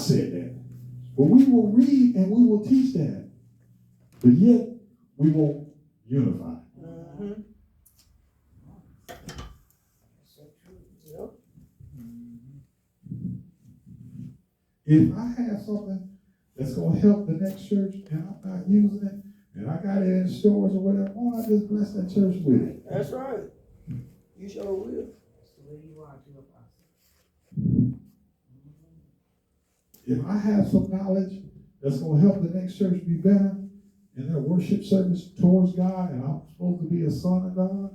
said that. But we will read and we will teach that. But yet, we won't unify. Mm-hmm. Yep. If I have something that's going to help the next church and I'm not using it, and I got it in stores or whatever, why don't I just bless that church with it? That's right. You sure will. That's the way you are to a If I have some knowledge that's going to help the next church be better in their worship service towards God, and I'm supposed to be a son of God,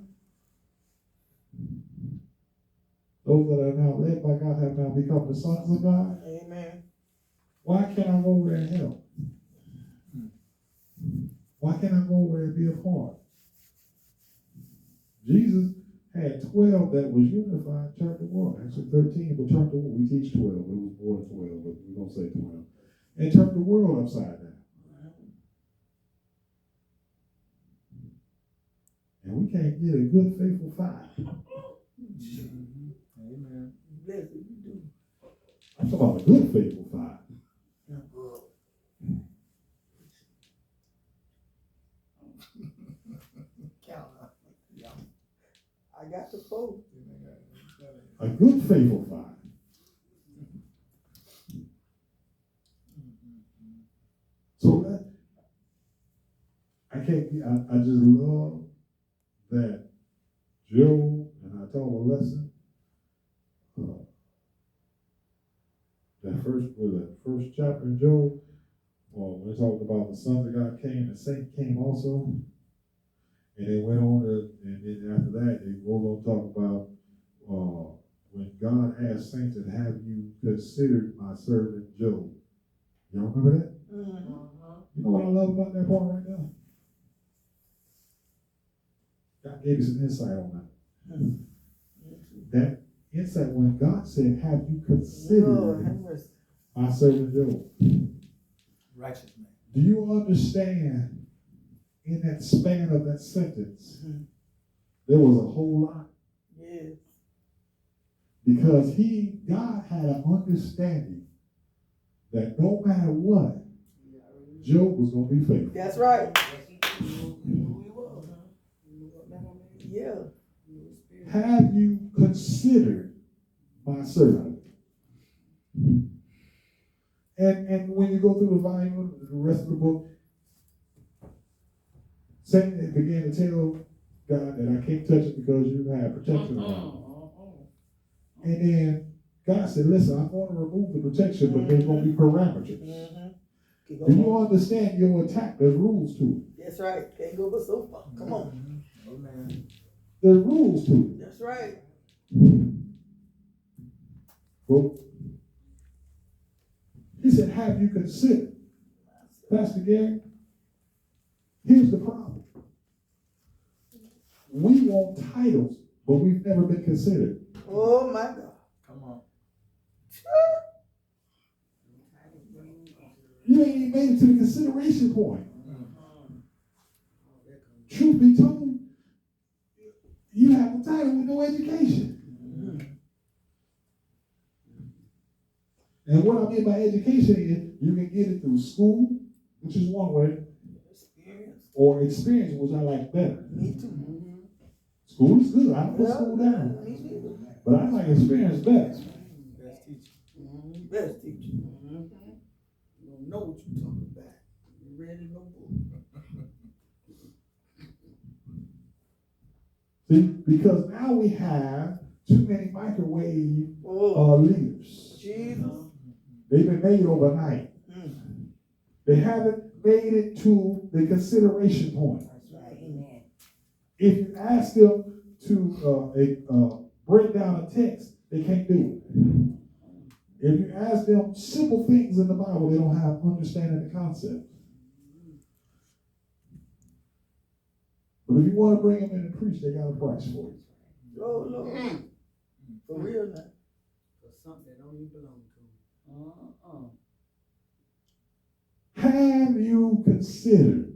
those that are now led by God have now become the sons of God. Amen. Why can't I go over there and help? Why can't I go over there and be a part? Jesus had 12 that was unified, turned the world. Actually 13, but turned the world. We teach 12. It was more than 12, but we don't say 12. And turned the world upside down. And we can't get a good, faithful 5. Amen. Bless it, you do. I'm talking about a good, faithful 5. I got the 4. A good, faithful 5. So that, I just love that Job, and I taught a lesson, that first chapter in Job, when it talked about the sons of God came, the saint came also, and they went on and then after that, it goes on to talk about when God asked saints, and have you considered my servant Job? Y'all remember that? Mm-hmm. You know what I love about that part right now? God gave you some insight on that. Mm-hmm. That insight when God said, have you considered my servant Job? Righteous man. Do you understand in that span of that sentence, there was a whole lot? Yes. Because God had an understanding that no matter what, Job was going to be faithful. That's right. Yeah. Have you considered my servant? And when you go through the volume, the rest of the book, Satan began to tell God that I can't touch it because you have protection around it. And then God said, listen, I'm going to remove the protection, but there's going to be parameters. Do you understand your attack? There's rules to it. That's right. Can't go but so far. Come on. Amen. There's rules to it. That's right. Well, he said, have you considered? Pastor Gary, here's the problem. We want titles, but we've never been considered. Oh my God. Come on. You ain't even made it to the consideration point. Truth be told, you have a title with no education. And what I mean by education is you can get it through school, which is one way, or experience, which I like better. Me too. School is good. I don't put school down. Me too. But I like experience best. Best teacher. Best teacher. You don't know what you're talking about. You read in no book. See, because now we have too many microwave leaders. Jesus. They've been made overnight. They haven't made it to the consideration point. Amen. If you ask them to break down a text, they can't do it. If you ask them simple things in the Bible, they don't have understanding the concept. But if you want to bring them in and preach, they got a price for it. Oh, Lord. For real now. For something that don't even belong to them. Have you considered?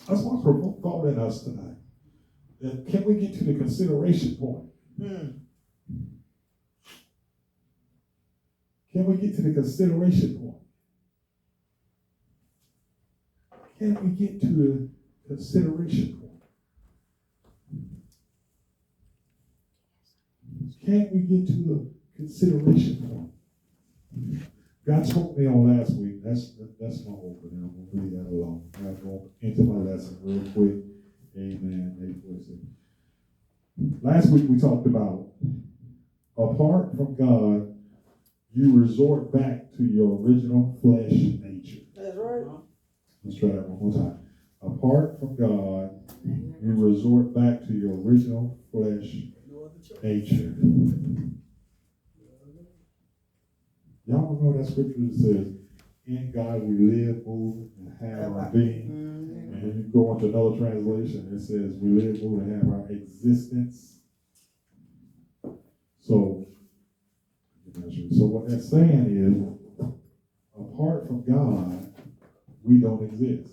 That's my thought in us tonight. That can we get to the consideration point? Can we get to the consideration point? Can we get to the consideration point? Can we get to the consideration point? God spoke to me on last week. That's my opening. I'm going to leave that alone. I'm going into my lesson real quick. Amen. Last week we talked about apart from God, you resort back to your original flesh nature. That's right. Let's try that one more time. Apart from God, you resort back to your original flesh nature. Y'all remember that scripture that says, in God we live, move, and have our being. And then you go into another translation, it says, we live, move, and have our existence. So what that's saying is, apart from God, we don't exist.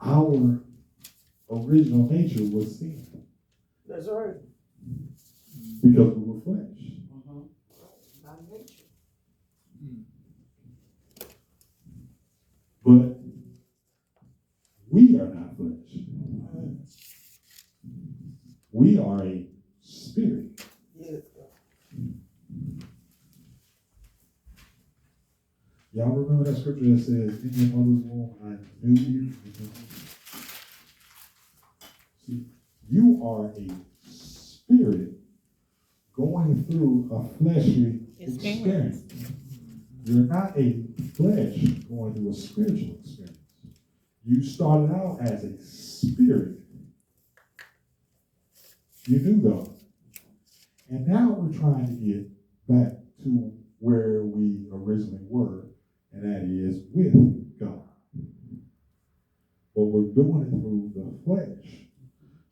Our original nature was sin. That's right. Because we were flesh. By nature. But we are not flesh. We are a spirit. Yes. Y'all remember that scripture that says, in your mother's womb I knew you? See, you are a spirit going through a fleshly experience. You're not a flesh going through a spiritual experience. You started out as a spirit. You knew God. And now we're trying to get back to where we originally were, and that is with God. But we're doing it through the flesh.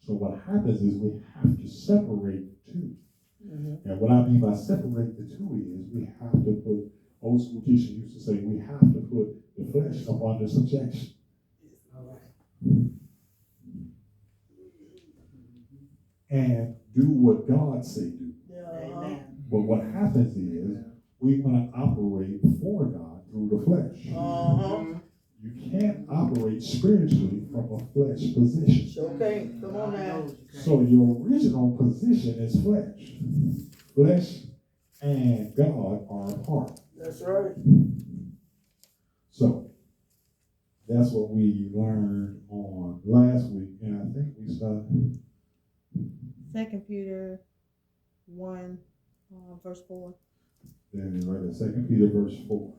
So what happens is we have to separate the two. And what I mean by separate the two is we have to put, old school teachers used to say, we have to put the flesh up under subjection. And do what God say do. Amen. But what happens is we want to operate for God through the flesh. You can't operate spiritually from a flesh position. Okay, come on now. So your original position is flesh. Flesh and God are apart. That's right. So that's what we learned on last week, and I think we started 2 Peter 1, verse 4. then right at 2 Peter verse 4.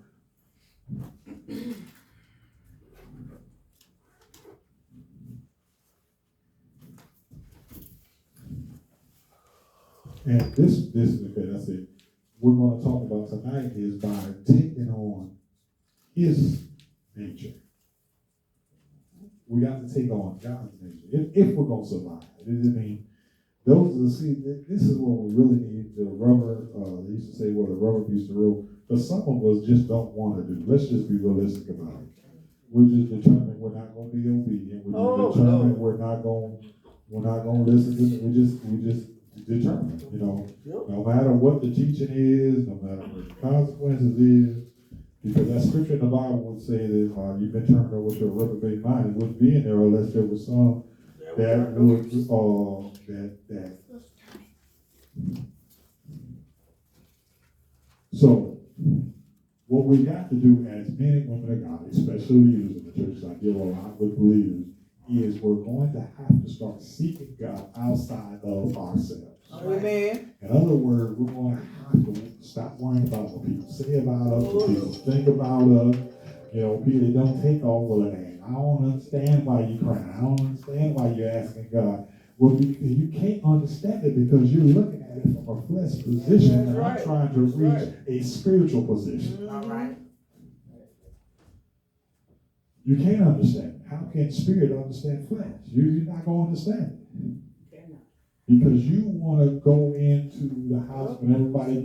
And this is okay, that's it. We're going to talk about tonight is by taking on his nature. We got to take on God's nature if we're going to survive. I mean, this is what we really need. The rubber, they used to say, well, the rubber meets the road. But some of us just don't want to do. Let's just be realistic about it. We're just determined we're not going to be obedient. We're just determined we're not going to listen to it. We just determined, no matter what the teaching is, no matter what the consequences is, because that scripture in the Bible would say that you've been turned over to a reprobate mind. It wouldn't be in there unless there was some that would that. So what we got to do as men and women of God, especially leaders in the church, I deal a lot with believers, is we're going to have to start seeking God outside of ourselves. Amen. In other words, we're going to have to stop worrying about what people say about us, what people think about us. People don't take all of that. I don't understand why you're crying. I don't understand why you're asking God. Well, you can't understand it because you're looking at it from a flesh position, and I'm trying to reach a spiritual position. All right. You can't understand it. How can spirit understand flesh? You're not going to understand it. Because you want to go into the house when everybody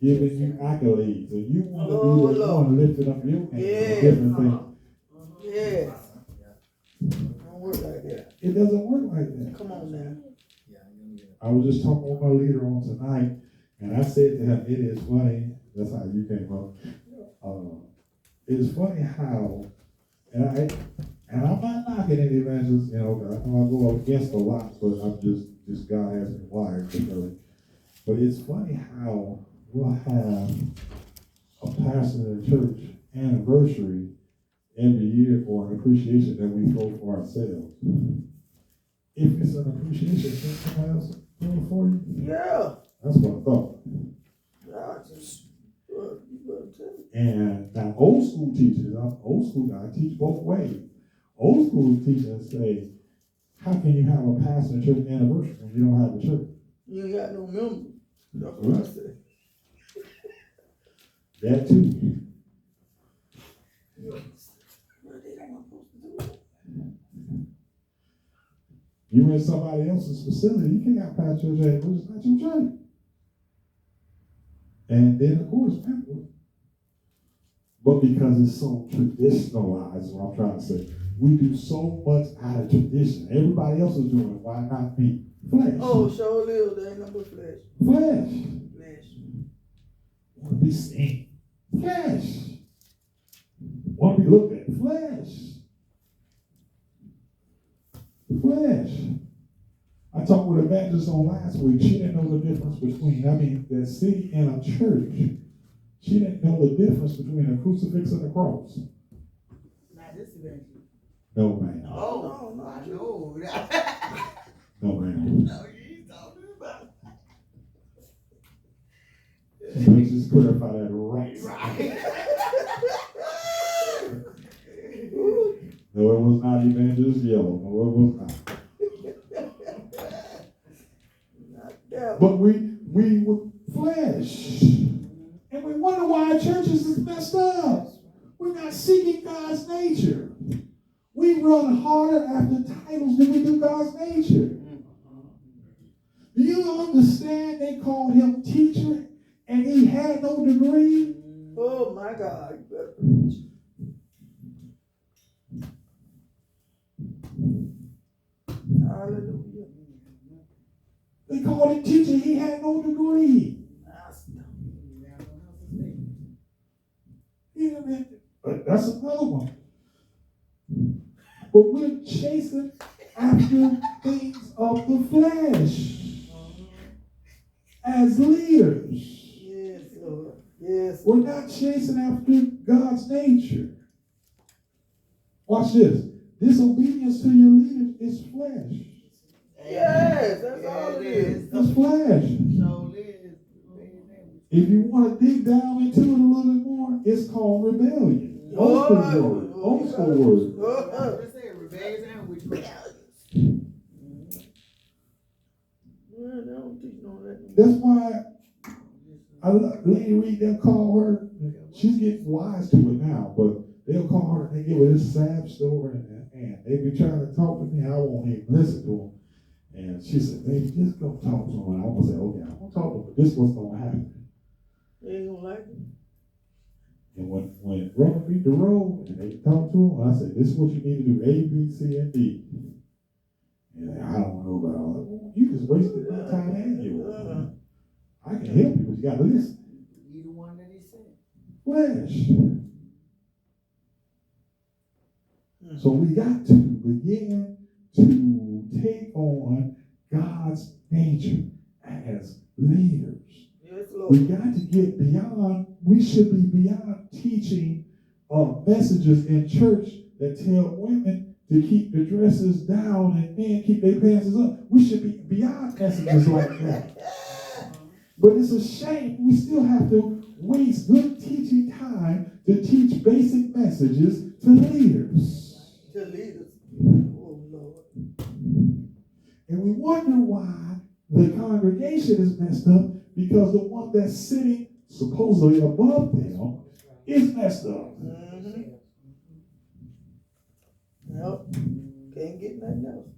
giving you accolades, and you want to be the one lifting up your hand for different things. Yes. Don't work like that. It doesn't work like that. Come on now. I was just talking with my leader on tonight, And I said to him, it is funny, that's how you came up. It's funny how, and I'm not knocking any evangelists, I know I go up against a lot, but I'm just God has me wired differently. But it's funny how we'll have a pastor in the church anniversary every year for an appreciation that we throw for ourselves. If it's an appreciation, can somebody else do it for you? Yeah. That's what I thought. I just, you better tell me. And now old school teachers, I teach both ways. Old school teachers say, how can you have a pastor and church anniversary when you don't have a church? You ain't got no members. That's what I said. That too. Well, they don't want supposed to do that. You in somebody else's facility, you can't have pastor church anniversary, it's not your church. And then of course, but because it's so traditionalized, is what I'm trying to say. We do so much out of tradition. Everybody else is doing it, why not me? Flesh. Oh, sure live, there ain't no but flesh. Flesh. Flesh. Want to be seen. Flesh. Want to be looked at. Flesh. Flesh. I talked with Evangelist on last week. She didn't know the difference between, the city and a church. She didn't know the difference between a crucifix and a cross. Not this evangelist. No, man. Oh, no, I know. No, man. No, you ain't talking about Let's just clarify that right. right. No, it was not Evangelist Yellow. No, it was not. Not that. But we were flesh. And we wonder why our churches is messed up. We're not seeking God's nature. We run harder after titles than we do God's nature. Do you understand they called him teacher and he had no degree? Oh my God, you better preach. Hallelujah. They called him teacher, he had no degree. That's another one. But we're chasing after things of the flesh as leaders. Yes, Lord. Yes. We're not chasing after God's nature. Watch this. Disobedience to your leaders is flesh. Yes, that's all it is. It's flesh. So live. If you want to dig down into it a little bit more, it's called rebellion. Old school word. Old school word. I just said rebellious and witchcraft. Well, they don't teach no that. That's why Lady Reed, they'll call her, she's getting wise to it now, but they'll call her and they give her this sad story, and they be trying to talk to me, I won't even listen to them. And she said, baby, just go talk to them. And I'm going to say, okay, I'm going to talk to them, but this is what's going to happen. They ain't gonna like it. And when rubber meet the road, and they talk to them, I said, this is what you need to do, A, B, C, and D. And I don't know about all that. Well, you just wasted my time and yours. I can help you, but you got to listen. Be the one that he said. Flesh. So we got to begin to take on God's nature as leaders. Yes, Lord. We got to get beyond, we should be beyond teaching messages in church that tell women to keep their dresses down and men keep their pants up. We should be beyond messages like that. But it's a shame we still have to waste good teaching time to teach basic messages to leaders. To leaders. Oh, Lord. And we wonder why the congregation is messed up, because the one that's sitting supposedly above them is messed up. Mm-hmm. Nope. Can't get nothing else.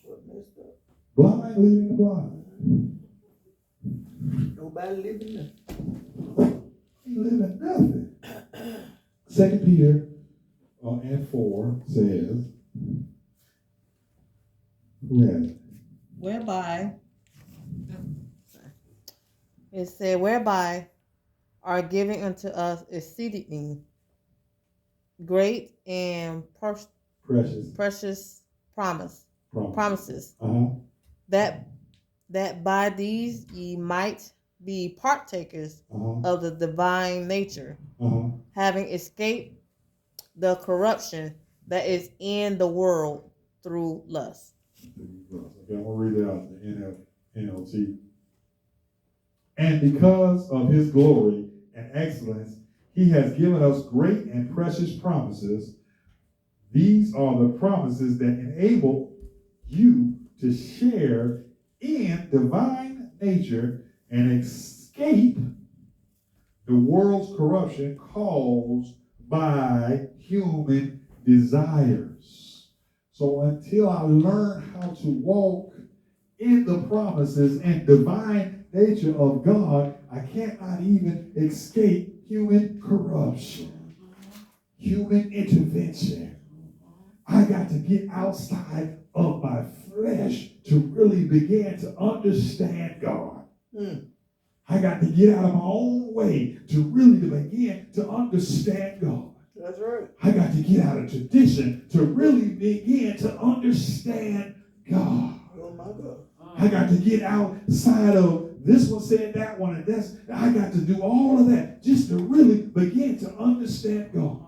What messed up? Blind leading the blind. Nobody living nothing. Ain't living nothing. 2 Peter and 4 says, who has it? Whereby It said, whereby are given unto us exceedingly great and precious promises, that by these ye might be partakers of the divine nature, having escaped the corruption that is in the world through lust. Okay, I'm gonna read it out the NLT. And because of his glory and excellence, he has given us great and precious promises. These are the promises that enable you to share in divine nature and escape the world's corruption caused by human desires. So until I learn how to walk in the promises and divine nature of God, I cannot even escape human corruption, human intervention. I got to get outside of my flesh to really begin to understand God. I got to get out of my own way to really begin to understand God. That's right. I got to get out of tradition to really begin to understand God. Oh my God. I got to get outside of this one said that one and that's. I got to do all of that just to really begin to understand God.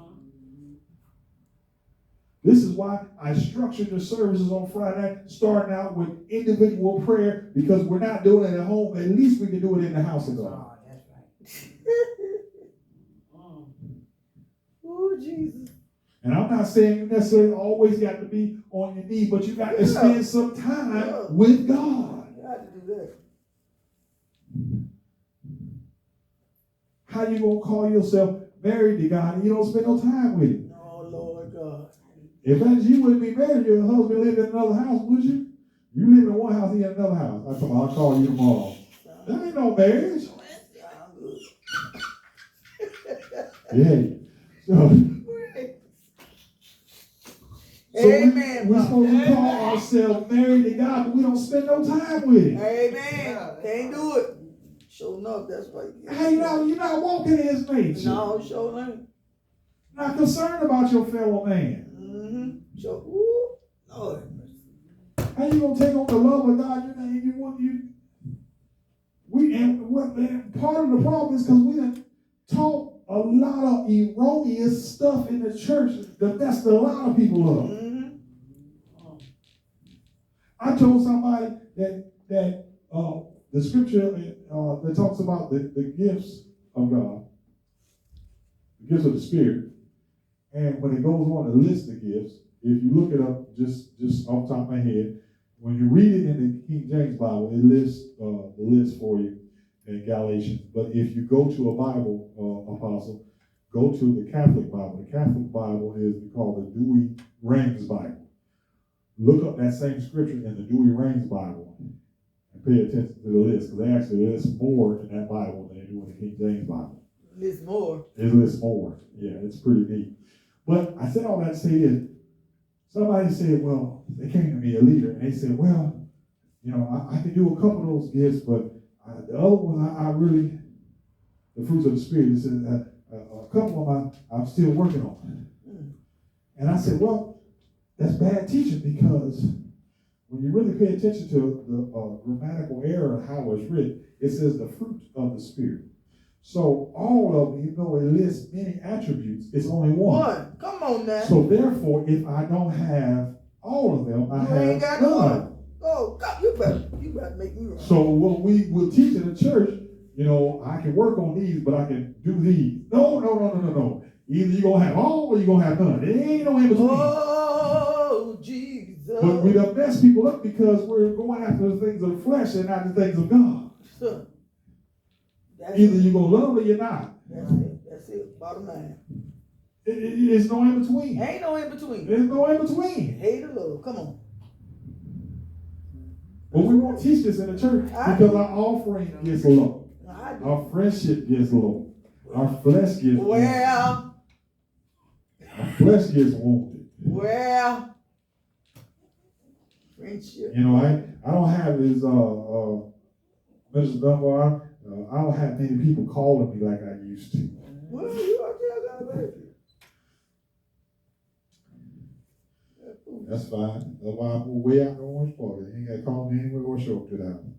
This is why I structured the services on Friday night, starting out with individual prayer, because we're not doing it at home. At least we can do it in the house of God. Oh, that's right. Oh, Jesus. And I'm not saying you necessarily always got to be on your knee, but you got to spend some time with God. You got to do that. How you gonna call yourself married to God and you don't spend no time with Him? Oh, Lord God. If that's you wouldn't be married, your husband lived in another house, would you? You live in one house, he in another house. I'll call you tomorrow. That ain't no marriage. Sound good. Yeah. So Amen. we're supposed to call ourselves married to God, but we don't spend no time with Him. Amen. Can't do it. Sure enough, that's right. Hey, you're not walking in His nature. No, sure ain't. Not concerned about your fellow man. Mm-hmm. Sure. Ooh, Lord. How you gonna take on the love of God? And part of the problem is because we done taught a lot of erroneous stuff in the church that messed a lot of people up. Mm-hmm. I told somebody that the scripture that talks about the gifts of God, the gifts of the Spirit, and when it goes on to list the gifts, if you look it up just off the top of my head, when you read it in the King James Bible, it lists the list for you in Galatians. But if you go to a Bible apostle, go to the Catholic Bible. The Catholic Bible is called the Douay-Rheims Bible. Look up that same scripture in the Douay-Rheims Bible and pay attention to the list, because they actually list more in that Bible than they do in the King James Bible. List more. It lists more. Yeah, it's pretty neat. But I said all that to say this. Somebody said, well, they came to me, a leader, and they said, well, I can do a couple of those gifts, but the other ones, I really, the fruits of the Spirit, they said, a couple of them I'm still working on. And I said, well, that's bad teaching, because when you really pay attention to the grammatical error of how it's written, it says the fruit of the Spirit. So all of them, even though it lists many attributes, it's only one. Come on now. So therefore, if I don't have all of them, I ain't have got none. Oh, God, you better make me right. So what we will teach in the church, I can work on these, but I can do these. No. Either you're going to have all or you're going to have none. There ain't no in between. Oh, Jesus. But we done mess people up because we're going after the things of the flesh and not the things of God. Sure. Either you're going to love or you're not. That's it. Bottom line. It's no in between. Ain't no in between. There's no in between. Hate or love. Come on. But we won't teach this in the church because our offering gets low. Our friendship gets low. Our flesh gets wounded. Our flesh gets wounded. Friendship. I don't have his Minister Dunbar. I don't have many people calling me like I used to. Well, you out there got a baby. That's fine. That's why I moved way out in the Orange Park. They ain't got to call me anywhere or show up to the house.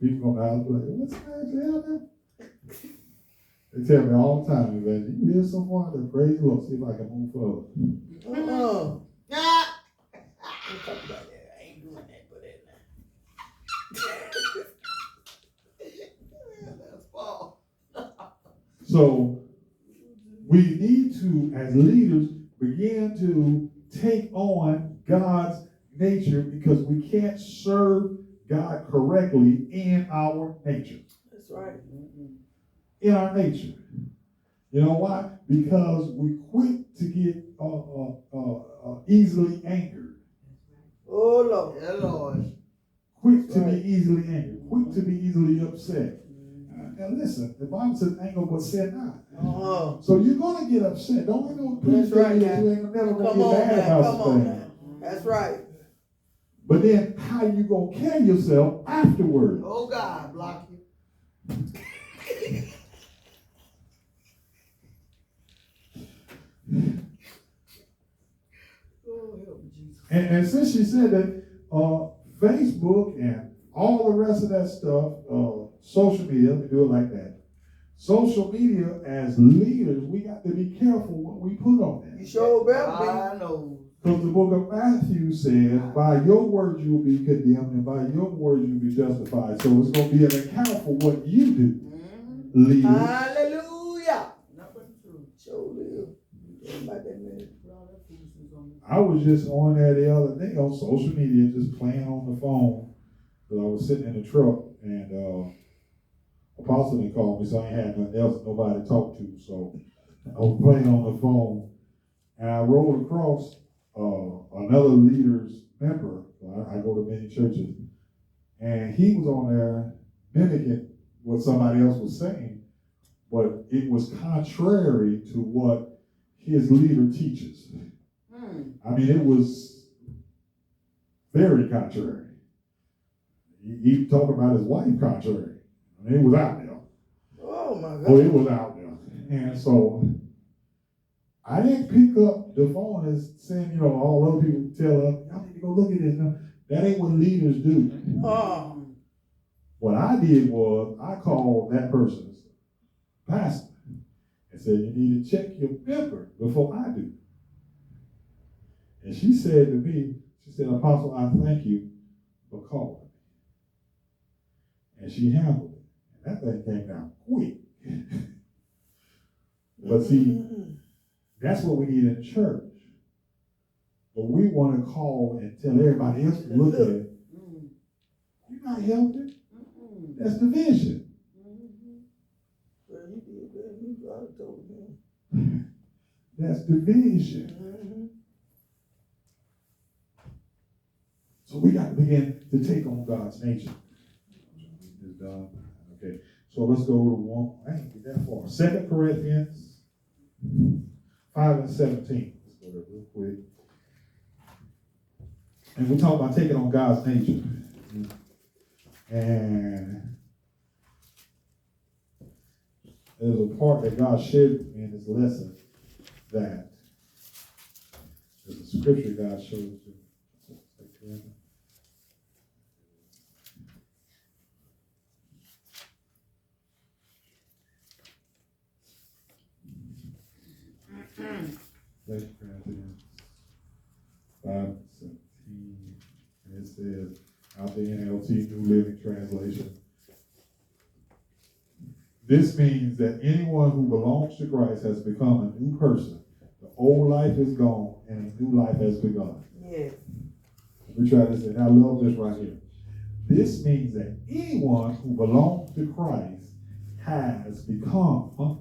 People come out and be like, what's the hell now? They tell me all the time, man, you live somewhere, the praise the Lord, see if I can move forward. Don't talk about that. I ain't doing that for that now. That's fall. So we need to, as leaders, begin to take on God's nature because we can't serve God correctly in our nature. That's right. In our nature. You know why? Because we quick to get easily angered. Oh Lord. Yeah, Lord. Quick to be easily angered. Quick to be easily upset. Now listen, the Bible says anger but sin not. So you're gonna get upset. Don't let no That's right. you ain't never gonna Come get on mad now. about Come on something. now. That's right. But then how you gonna carry yourself afterwards? Oh God, block you. Oh, help me, Jesus. And since she said that Facebook and all the rest of that stuff, social media, let me do it like that. Social media, as leaders, we got to be careful what we put on there. You sure better be. I know. Because the book of Matthew says, by your words you will be condemned, and by your words you will be justified. So it's going to be an account for what you do, leaders. Hallelujah. Not but the truth. Sure live. About that minute. I was just on there the other day on social media, just playing on the phone. Because I was sitting in the truck, and Apostle didn't call me, so I ain't had nothing else, nobody to talk to. So I was playing on the phone, and I rolled across another leader's member. I go to many churches, and he was on there mimicking what somebody else was saying, but it was contrary to what his leader teaches. I mean, it was very contrary. He talked about his wife contrary. I mean, it was out there. Oh my God. Oh, it was out there. And so I didn't pick up the phone and saying, all other people tell us, y'all need to go look at this. No, that ain't what leaders do. What I did was I called that person's pastor and said, you need to check your member before I do. And she said to me, she said, Apostle, I thank you for calling me. And she handled it. And that thing came down quick. But see, that's what we need in church. But we want to call and tell everybody else to look at it. You're not helping. That's division. That's division. So we got to begin to take on God's nature. Okay, so let's go to one. I ain't get that far. 2 Corinthians 5 and 17. Let's go there real quick. And we talk about taking on God's nature. And there's a part that God shared with me in this lesson that there's a scripture God showed to me. Second Corinthians 5:17, and it says, out the NLT New Living Translation, this means that anyone who belongs to Christ has become a new person. The old life is gone and a new life has begun. Yes. Let me try this, and I love this right here. This means that anyone who belongs to Christ has become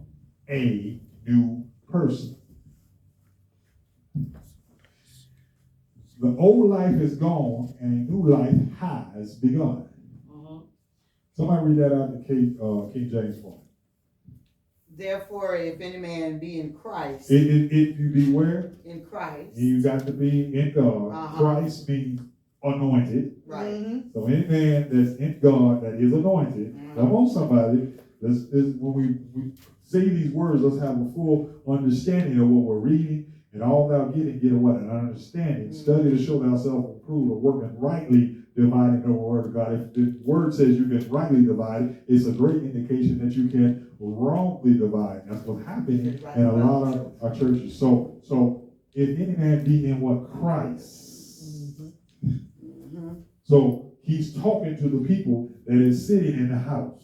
a new person. The old life is gone and a new life has begun. Somebody read that out in King James for me. Therefore, if any man be in Christ. If you be where? In Christ. You got to be in God. Christ means anointed. Right. Mhm. So any man that's in God that is anointed. Come on, somebody. When we say these words, let's have a full understanding of what we're reading, and all thou getting, get what? An understanding. Study to show thyself approved of working rightly, dividing the word of God. If the word says you can rightly divide, it's a great indication that you can wrongly divide. That's what's happening in a lot of our churches. So if any man be in what? Christ. So he's talking to the people that is sitting in the house.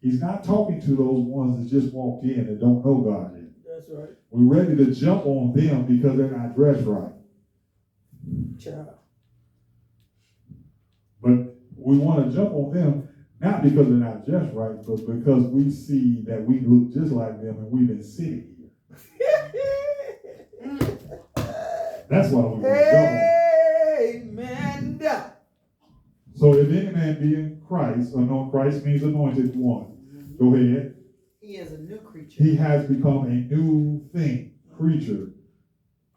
He's not talking to those ones that just walked in and don't know God yet. That's right. We're ready to jump on them because they're not dressed right. Child. But we want to jump on them not because they're not dressed right, but because we see that we look just like them and we've been sitting here. That's why we want to jump on. Amen. So if any man be in Christ, Christ means anointed one. Go ahead. He is a new creature. He has become a new thing, creature.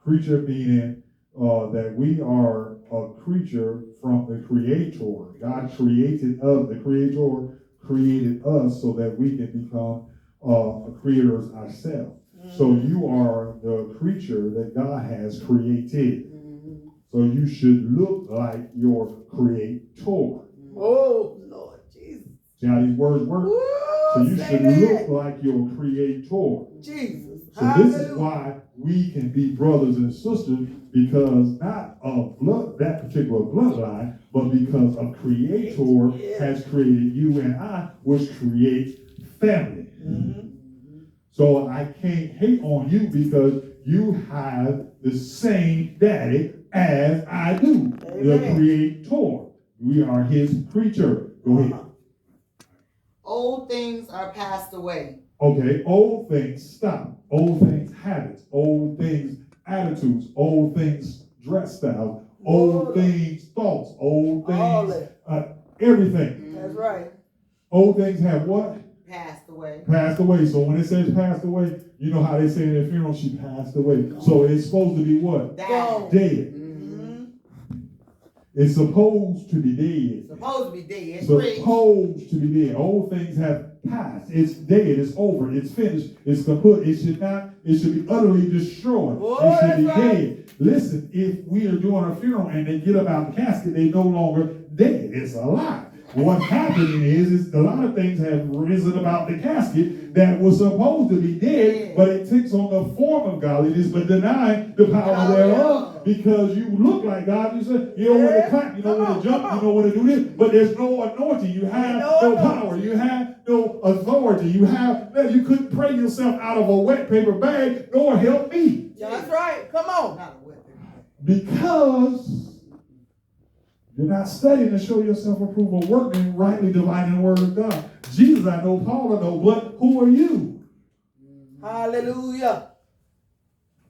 Creature meaning that we are a creature from the Creator. God created us. The Creator created us so that we can become creators ourselves. So you are the creature that God has created. So you should look like your Creator. Oh, Lord Jesus. See how these words work? Woo, So you say should that. look like your Creator. Jesus. So this is why we can be brothers and sisters, because not of that particular bloodline, but because a Creator has created you and I, which creates family. So I can't hate on you because you have the same daddy as I do, the Creator. We are his creature. Go ahead. Old things are passed away. Okay, old things stop. Old things habits. Old things attitudes. Old things dress styles. Old things thoughts. Old things everything. That's right. Old things have what? Passed away. Passed away. So when it says passed away, you know how they say in their funeral, she passed away. So it's supposed to be what? Dead. It's supposed to be dead. Supposed to be dead. Supposed to be dead. Old things have passed. It's dead. It's over. It's finished. It's kaput. It should be utterly destroyed. It should be dead. Listen, if we are doing a funeral and they get up out the casket, they no longer dead. It's alive. What's happening is a lot of things have risen about the casket that was supposed to be dead, but it takes on the form of godliness, but denying the power thereof, because you look like God. You say, you know when to clap, you know when to jump, you know when to do this, but there's no anointing. You have no power. You have no authority. You couldn't pray yourself out of a wet paper bag, nor help me. That's right. Come on. Not a wet paper bag. Because you're not studying to show yourself approval, working rightly dividing the word of God. Jesus I know, Paul I know, but who are you? Hallelujah.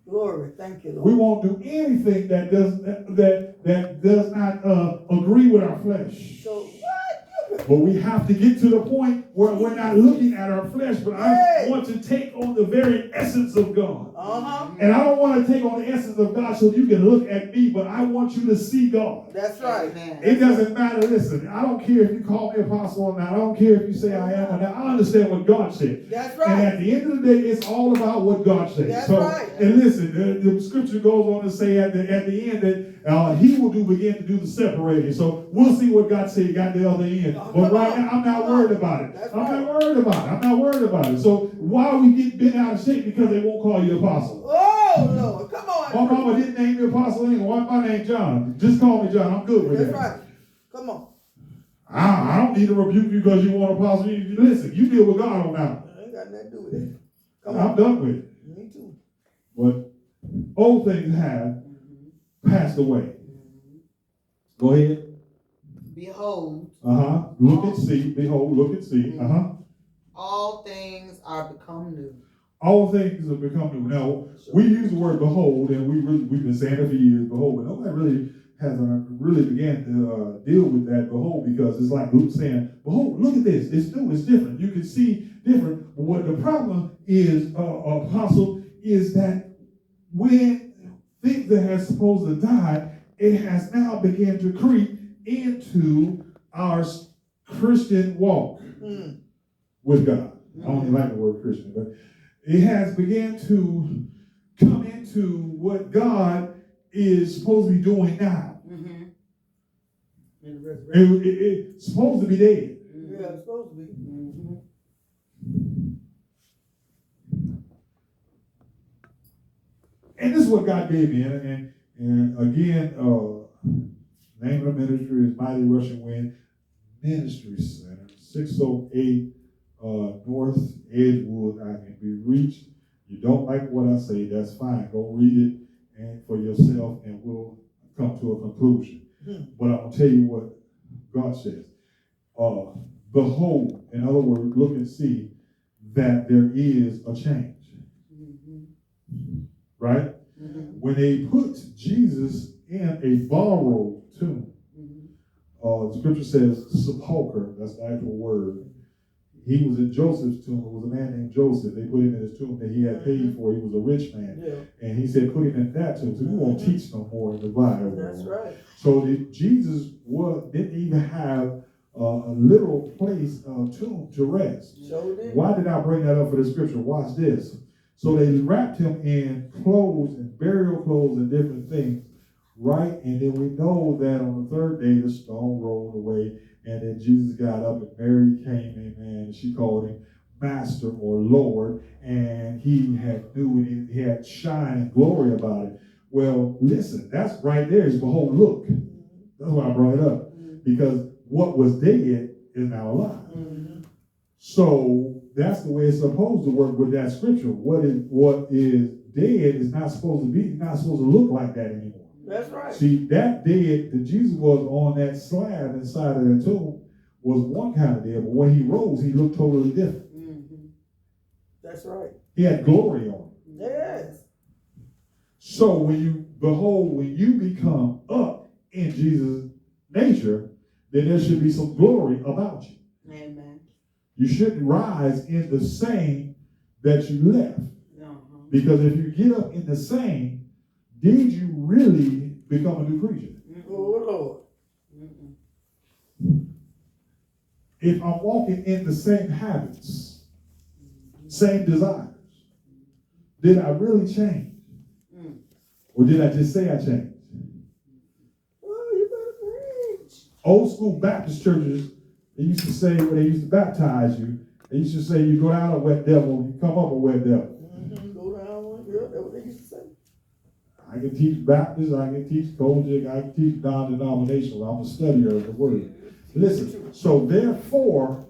Glory. Thank you, Lord. We won't do anything that does not agree with our flesh. So what? But we have to get to the point where we're not looking at our flesh, but I want to take on the very essence of God. And I don't want to take on the essence of God so you can look at me, but I want you to see God. That's right. It doesn't matter. Listen, I don't care if you call me apostle or not. I don't care if you say I am or not. I understand what God said. That's right. And at the end of the day, it's all about what God says. That's right. And listen, the scripture goes on to say at the end that he will begin to do the separating. So we'll see what God said got the other end. But right now, I'm not worried about it. I'm not worried about it. So why we get bent out of shape? Because they won't call you apostle. Oh, Lord. Come on. My mama didn't name me apostle anyway. Why my name John? Just call me John. I'm good with that. That's right. Come on. I don't need to rebuke you because you want apostle. Listen, you deal with God on that. I ain't got nothing to do with it. I'm done with it. Me too. But old things have passed away. Go ahead. Behold. Look and see. Behold, look and see. All things are become new. All things have become new. Now, we use the word behold, and we've been saying it for years, behold, but nobody really hasn't really began to deal with that behold, because it's like Luke saying, behold, look at this. It's new. It's different. You can see different. But what the problem is, apostle, is that when things that are supposed to die it has now begun to creep into our Christian walk with God. I don't even like the word Christian, but it has begun to come into what God is supposed to be doing now. It's supposed to be dead. Yeah, it's supposed to be. And this is what God gave me. And again, name of the ministry is Mighty Rushing Wind Ministry Center, 608 North Edgewood. I can be reached. You don't like what I say, that's fine. Go read it and for yourself, and we'll come to a conclusion. But I'm going to tell you what God says. Behold, in other words, look and see that there is a change. Right? When they put Jesus in a borrowed tomb, the scripture says sepulcher, that's the actual word. He was in Joseph's tomb. It was a man named Joseph. They put him in his tomb that he had paid for. He was a rich man. And he said, put him in that tomb. So we won't teach no more in the Bible. That's right. So Jesus didn't even have a literal place, tomb to rest. Why did I bring that up for the scripture? Watch this. So they wrapped him in clothes and burial clothes and different things, right? And then we know that on the third day, the stone rolled away, and then Jesus got up, and Mary came, amen, and she called him Master or Lord, and he had he had shine and glory about it. Well, listen, that's right there is behold, look. That's why I brought it up, because what was dead is now alive. So that's the way it's supposed to work with that scripture. What is dead is not supposed to be, not supposed to look like that anymore. That's right. See, that dead that Jesus was on that slab inside of the tomb was one kind of dead, but when he rose, he looked totally different. That's right. He had glory on him. Yes. So when you become up in Jesus' nature, then there should be some glory about you. Amen. You shouldn't rise in the same that you left. Because if you get up in the same, did you really become a new creature? Oh, Lord. If I'm walking in the same habits, same desires, did I really change? Or did I just say I changed? Oh, you better preach. Old school Baptist churches, they used to say when they used to baptize you, they used to say you go down a wet devil, you come up a wet devil. Go down one, yeah, that's what they used to say. I can teach Baptist, I can teach Kojic, I can teach non-denominational. I'm a studier of the word. Listen, so therefore,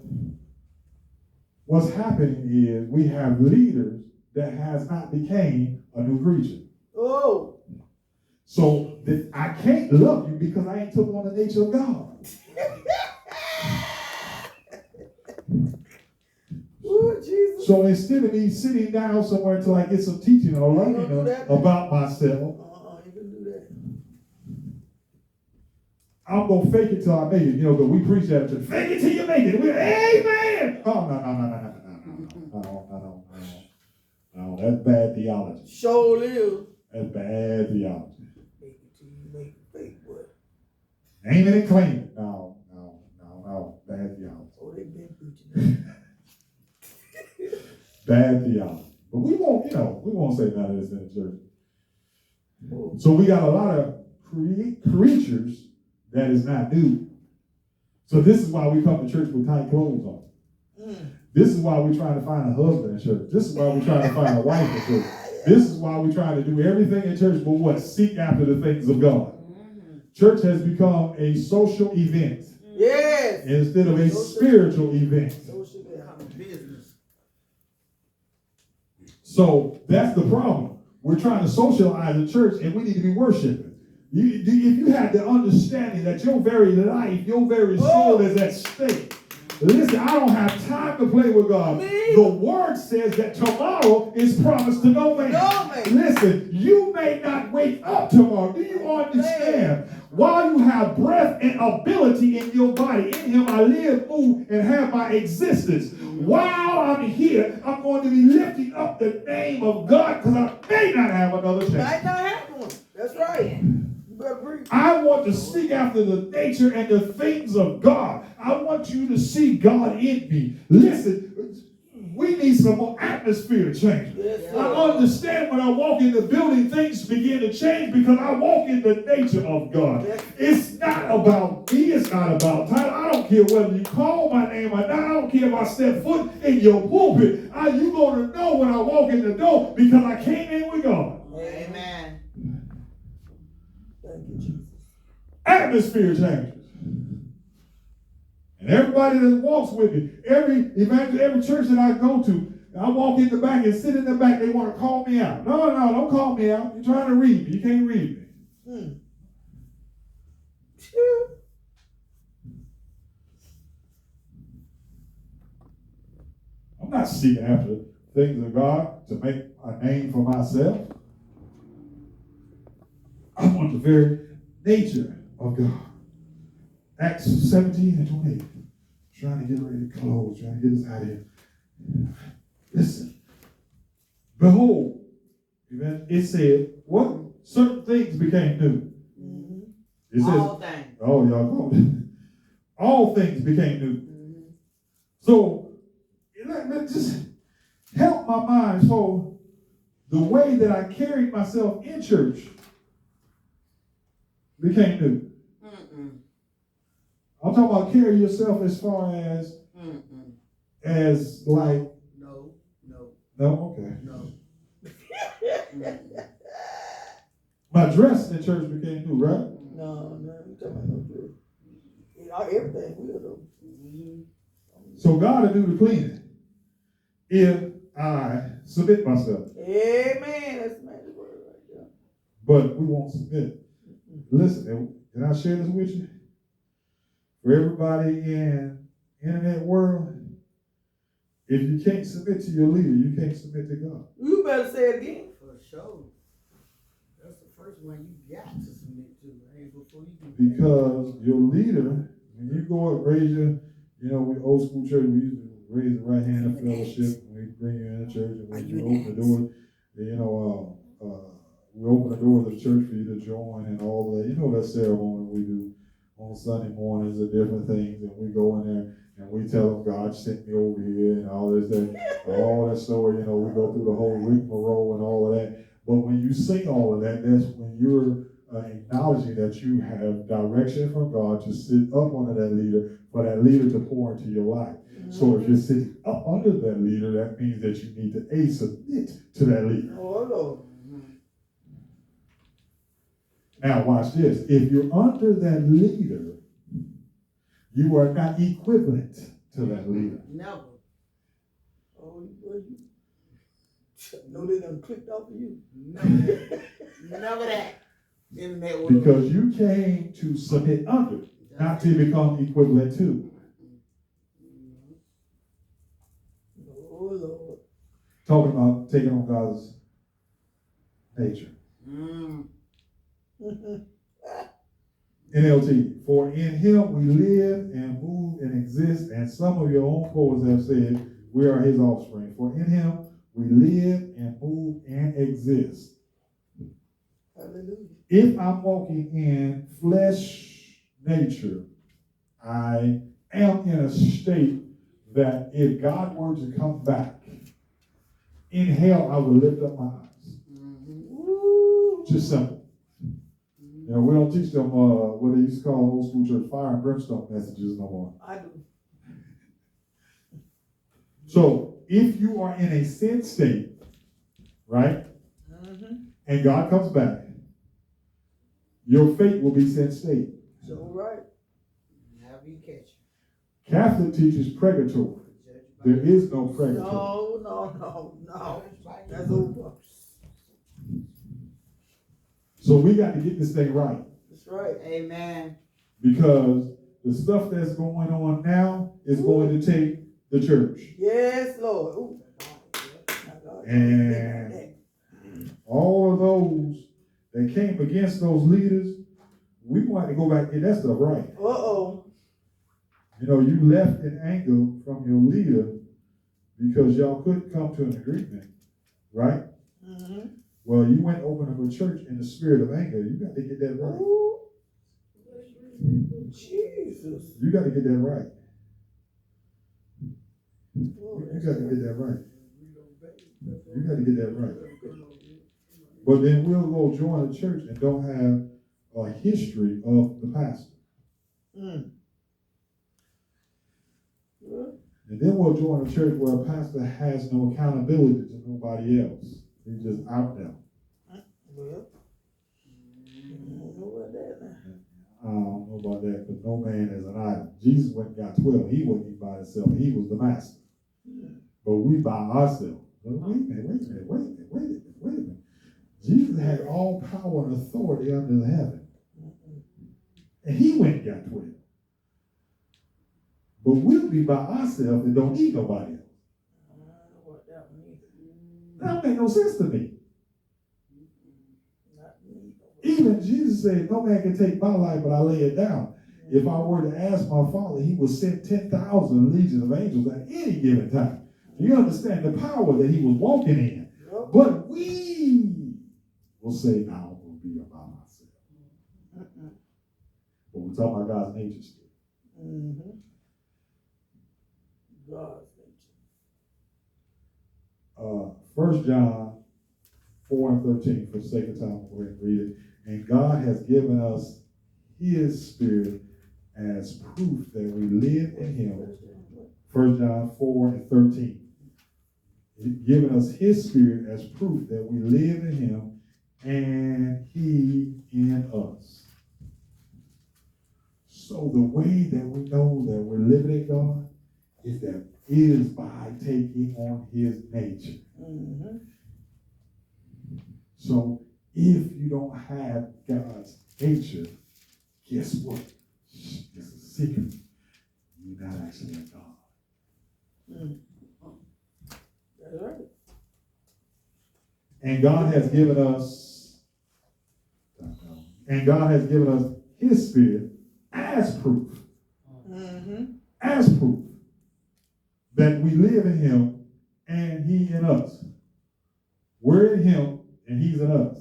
what's happening is we have leaders that has not became a new creature. Oh. So that I can't love you because I ain't took on the nature of God. Ooh, Jesus. So instead of me sitting down somewhere until I get some teaching or learning about myself, You can do that. I'm going to fake it till I make it. Because we preach that at church. Fake it till you make it. Amen. Oh, no. That's bad theology. Show live. That's bad theology. Make it till you make it fake, what? Name it and claim it. No. Bad theology. Oh, they've been preaching. Bad theology. But we won't say none of this in the church. So we got a lot of creatures that is not new. So this is why we come to church with tight clothes on. This is why we're trying to find a husband in church. This is why we're trying to find a wife in church. This is why we're trying to do everything in church but what? Seek after the things of God. Church has become a social event. Yes. Instead of a spiritual event. Social business. So that's the problem. We're trying to socialize in church and we need to be worshiping. If you had the understanding that your very life, your very soul is at stake. Listen, I don't have time to play with God. The word says that tomorrow is promised to no man. Listen, you may not wake up tomorrow. Do you understand? While you have breath and ability in your body, in him I live, move, and have my existence. While I'm here, I'm going to be lifting up the name of God because I may not have another chance. Might not have one. That's right. You better preach. I want to seek after the nature and the things of God. I want you to see God in me. Listen, we need some more atmosphere change. Yes, I understand when I walk in the building, things begin to change because I walk in the nature of God. It's not about me. It's not about title. I don't care whether you call my name or not. I don't care if I step foot in your pulpit. You going to know when I walk in the door because I came in with God. Amen. Thank you, Jesus. Atmosphere changes. And everybody that walks with me, every church that I go to, I walk in the back and sit in the back, they want to call me out. No, don't call me out. You're trying to read me. You can't read me. I'm not seeking after things of God to make a name for myself. I want the very nature of God. Acts 17 and 28. Trying to get ready to close, trying to get us out of here. Listen. Behold, it said, what? Certain things became new. It says, All things. oh, y'all go. All things became new. So, let just help my mind. So, the way that I carried myself in church became new. I'm talking about carry yourself as far as like. No. No, okay. No. My dress in church became new, right? No, you talking about no dress. Everything will though. So God will do the cleaning if I submit myself. Amen. That's the magic word right there. But we won't submit. Listen, can I share this with you? For everybody in internet world, if you can't submit to your leader, you can't submit to God. You better say it again. For sure. That's the first one you got to submit to. Right? Before you can Because your leader, when you go and raise your, we old school church, we used to raise the right hand of fellowship when we bring you in the church and when you open the door, we open the door of the church for you to join and all that. You know that ceremony we do on Sunday mornings and different things, and we go in there and we tell them God sent me over here and all this, all that story. We go through the whole rigmarole and all of that. But when you sing all of that, that's when you're acknowledging that you have direction from God to sit up under that leader, for that leader to pour into your life. So if you're sitting up under that leader, that means that you need to submit to that leader. Oh Lord. Now watch this. If you're under that leader, you are not equivalent to that leader. Never. Oh, you know they done clicked off of you. Never that. Internet world. Because you came to submit under, not to become equivalent to. Oh Lord. Talking about taking on God's nature. NLT, for in him we live and move and exist, and some of your own poets have said we are his offspring. For in him we live and move and exist. Hallelujah. If I'm walking in flesh nature, I am in a state that if God were to come back, in hell I would lift up my eyes. Just simple. We don't teach them what they used to call old school church fire and brimstone messages no more. I do. So if you are in a sin state, right, and God comes back, your fate will be sin state. So right. Have you catch you. Catholic teaches purgatory. There is no purgatory. No. That's over. So we got to get this thing right. That's right. Amen. Because the stuff that's going on now is going to take the church. Yes, Lord. Ooh. And all of those that came against those leaders, we want to go back and get that stuff right. Uh-oh. You left in anger from your leader because y'all couldn't come to an agreement, right? Well, you went open up a church in the spirit of anger. You got to get that right. Ooh. Jesus. You got to get that right. Oh, You got to get that right. You got to get that right. But then we'll go join a church and don't have a history of the pastor. Mm. And then we'll join a church where a pastor has no accountability to nobody else. He's just out there. Well, I don't know about that now. I don't know about that, but no man is an idol. Jesus went and got 12. He wasn't even by himself. He was the master. But we by ourselves. But wait a minute. Jesus had all power and authority under heaven. And he went and got 12. But we'll be by ourselves and don't need nobody else. I don't know what that one is. That don't make no sense to me. Not me. Even Jesus said, no man can take my life, but I lay it down. If I were to ask my Father, he would send 10,000 legions of angels at any given time. You understand the power that he was walking in. Yep. But we will say, now we'll be about ourselves. But we're talking about God's nature still. Mm-hmm. God's nature. 1 John 4 and 13, for the sake of time, we'll go ahead and read it. And God has given us his spirit as proof that we live in him. 1 John 4 and 13. He's given us his spirit as proof that we live in him and he in us. So the way that we know that we're living in God is by taking on his nature. Mm-hmm. So if you don't have God's nature, guess what? It's a secret. You're not actually a God. Mm. That's right. And God has given us his spirit as proof. Mm-hmm. As proof that we live in him and he in us. We're in him and he's in us.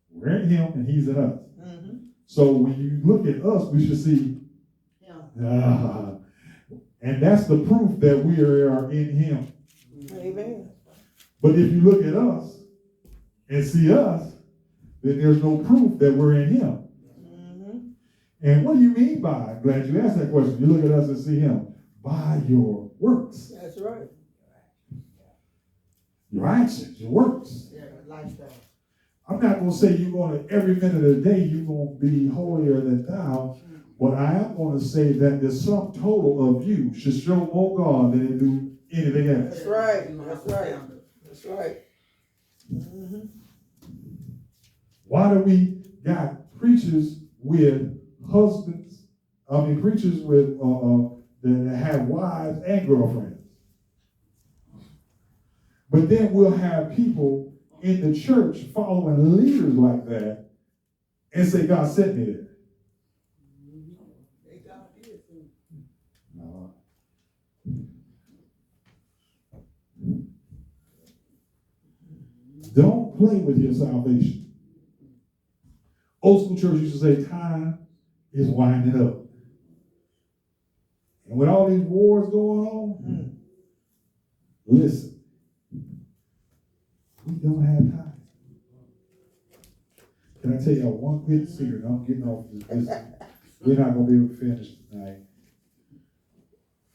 We're in him and he's in us. Mm-hmm. So when you look at us, we should see, and that's the proof that we are in him. Amen. But if you look at us and see us, then there's no proof that we're in him. Mm-hmm. And what do you mean by, I'm glad you asked that question, you look at us and see him, by your works. That's right. Your actions, your works. Yeah, lifestyle. I'm not going to say you're going to, every minute of the day, you're going to be holier than thou, but I am going to say that the sum total of you should show more God than it do anything else. That's right. That's right. That's right. Mm-hmm. Why do we got preachers with husbands, preachers with that have wives and girlfriends? But then we'll have people in the church following leaders like that and say, God sent me there. No. Don't play with your salvation. Old school church used to say, time is winding up. And with all these wars going on, listen, we don't have time. Can I tell y'all one quick secret? I'm getting off this business. We're not going to be able to finish tonight.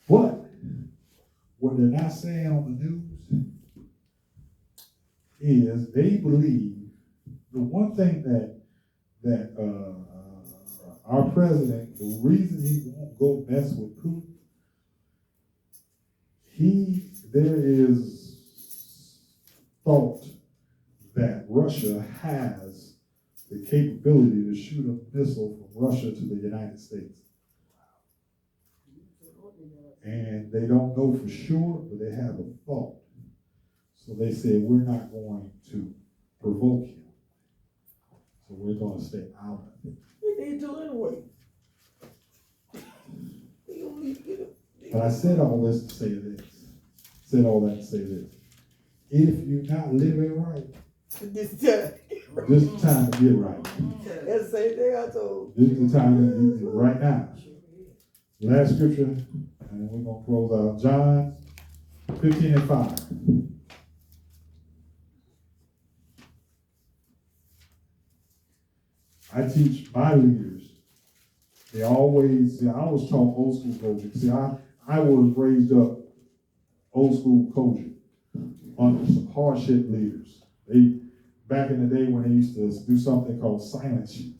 But what they're not saying on the news is they believe the one thing that our president, the reason he won't go mess with Putin, there is thought that Russia has the capability to shoot a missile from Russia to the United States. And they don't know for sure, but they have a thought. So they said, we're not going to provoke him. So we're going to stay out of it. They need to anyway. They don't need to get it. But I said all this to say this. Said all that to say this. If you're not living right, This time. This is the time to get right. That's the same thing I told. This is the time to get right now. Last scripture, and then we're going to close out. John 15:5. I teach my leaders. They always, see, I was taught old school coaching. See, I was raised up old school coaching under some hardship leaders. They, back in the day when they used to do something called silence you.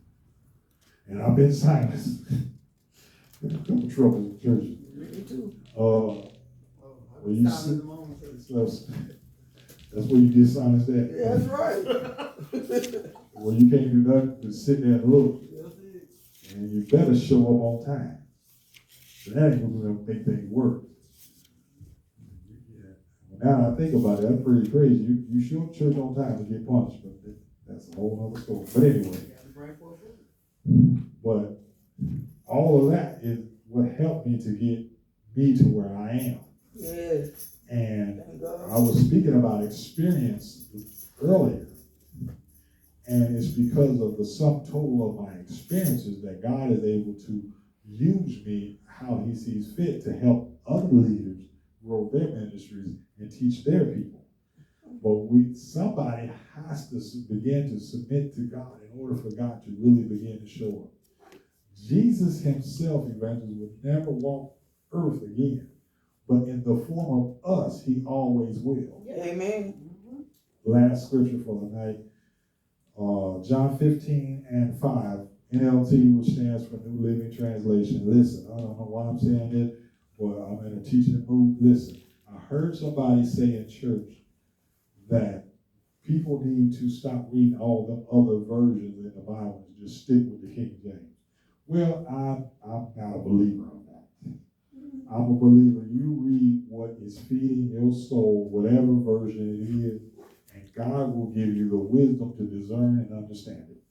And I've been silenced. Been a couple troubles in churches. Me too. Where you sit, that's where you get silenced at. Yeah, that's right. Where you can't do nothing but sit there and look. And you better show up on time. So that ain't gonna make things work. Now I think about it, that's pretty crazy. You show up church on time to get punished, but that's a whole other story. But anyway, but all of that is what helped me to get me to where I am. Yes. And I was speaking about experience earlier, and it's because of the sum total of my experiences that God is able to use me how he sees fit to help other leaders grow their ministries and teach their people. But somebody has to begin to submit to God in order for God to really begin to show up. Jesus himself, evangelist, would never walk earth again, but in the form of us, he always will. Amen. Last scripture for the night, John 15:5, NLT, which stands for New Living Translation. Listen, I don't know why I'm saying it, but I'm in a teaching mood. Listen, I heard somebody say in church that people need to stop reading all the other versions in the Bible and just stick with the King James. Well, I'm not a believer on that. I'm a believer. You read what is feeding your soul, whatever version it is, and God will give you the wisdom to discern and understand it.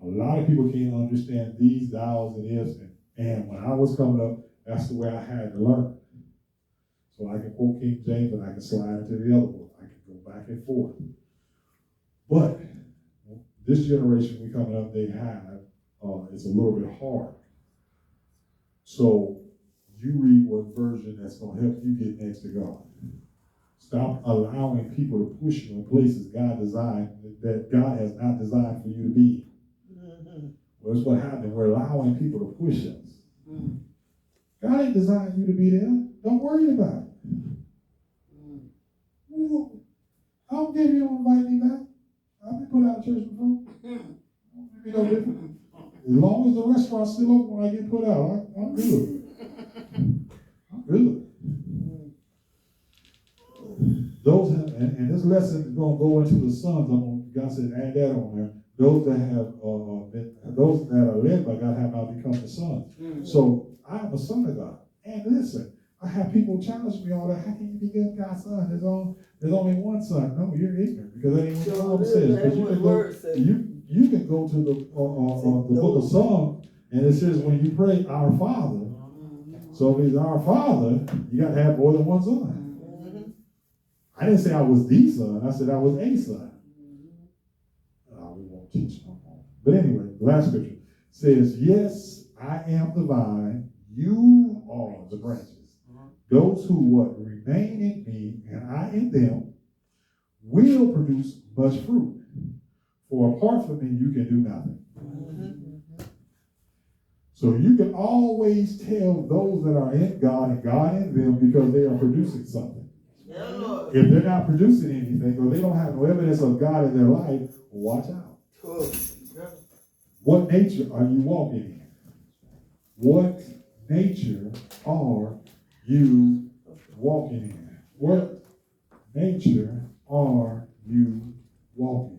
A lot of people can't understand these, thous, and ifs, and when I was coming up, that's the way I had to learn. So I can quote King James and I can slide into the other book. I can go back and forth. But this generation we coming up, they have, it's a little bit hard. So you read what version that's going to help you get next to God. Stop allowing people to push you in places God designed, that God has not designed for you to be. Well, that's what happened. We're allowing people to push us. God ain't designed you to be there. Don't worry about it. I don't care if you don't invite me back. I've been put out of church before. Don't be no different. As long as the restaurant's still open when I get put out, I'm good. I'm good. Those have, and this lesson is going to go into the sons. God said, add that on there. Those that have those that are led by God have now become the sons. So I am a son of God. And listen, I have people challenge me all that. How can you be God's son? There's only one son. No, you're ignorant because that ain't what the Bible says. Because you can go to the book of Psalms and it says when you pray, our Father. So if it's our Father, you got to have more than one son. I didn't say I was the son. I said I was a son. We won't teach no more. But anyway, the last scripture says, yes, I am the vine. You are the branches. Those who remain in me and I in them will produce much fruit. For apart from me, you can do nothing. So you can always tell those that are in God and God in them because they are producing something. If they're not producing anything or they don't have no evidence of God in their life, watch out. What nature are you walking in? What nature are you walking in? What nature are you walking